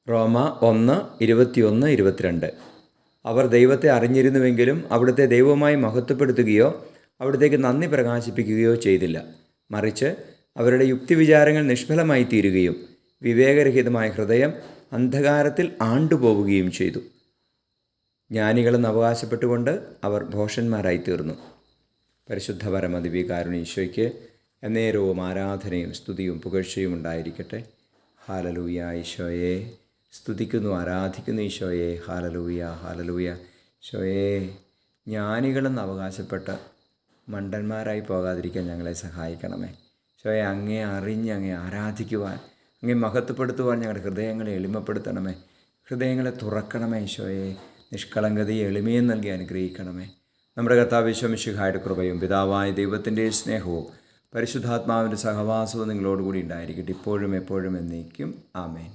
റോമ 1:21-22. അവർ ദൈവത്തെ അറിഞ്ഞിരുന്നുവെങ്കിലും അവിടുത്തെ ദൈവമായി മഹത്വപ്പെടുത്തുകയോ അവിടത്തേക്ക് നന്ദി പ്രകാശിപ്പിക്കുകയോ ചെയ്തില്ല. മറിച്ച് അവരുടെ യുക്തിവിചാരങ്ങൾ നിഷ്ഫലമായി തീരുകയും വിവേകരഹിതമായ ഹൃദയം അന്ധകാരത്തിൽ ആണ്ടുപോവുകയും ചെയ്തു. ജ്ഞാനികളെന്ന് അവകാശപ്പെട്ടുകൊണ്ട് അവർ ഭോഷന്മാരായിത്തീർന്നു. പരിശുദ്ധ പരമദിവ്യകാരുണ്യ ഈശോയ്ക്ക് എന്നേരവും ആരാധനയും സ്തുതിയും പുകഴ്ചയും ഉണ്ടായിരിക്കട്ടെ. ഹാലലൂയ. ഈശോയെ സ്തുതിക്കുന്നു, ആരാധിക്കുന്നു. ഈശോയെ ഹാലലൂയ, ഹാലലൂയ. ഈശോയെ ജ്ഞാനികളെന്ന് അവകാശപ്പെട്ട് മണ്ടന്മാരായി പോകാതിരിക്കാൻ ഞങ്ങളെ സഹായിക്കണമേ. ഈശോയെ അങ്ങേ അറിഞ്ഞ് അങ്ങേ ആരാധിക്കുവാൻ, അങ്ങേ മഹത്വപ്പെടുത്തുവാൻ ഞങ്ങളുടെ ഹൃദയങ്ങളെ എളിമപ്പെടുത്തണമേ. ഹൃദയങ്ങളെ തുറക്കണമേ. ഈശോയെ നിഷ്കളങ്കതയും എളിമയും നൽകി അനുഗ്രഹിക്കണമേ. നമ്മുടെ കർത്താവ് ഈശോ മിശിഹായുടെ കൃപയും പിതാവായ ദൈവത്തിൻ്റെ സ്നേഹവും പരിശുദ്ധാത്മാവിൻ്റെ സഹവാസവും നിങ്ങളോടുകൂടി ഉണ്ടായിരിക്കട്ടെ, ഇപ്പോഴും എപ്പോഴും എന്നേക്കും. ആമേൻ.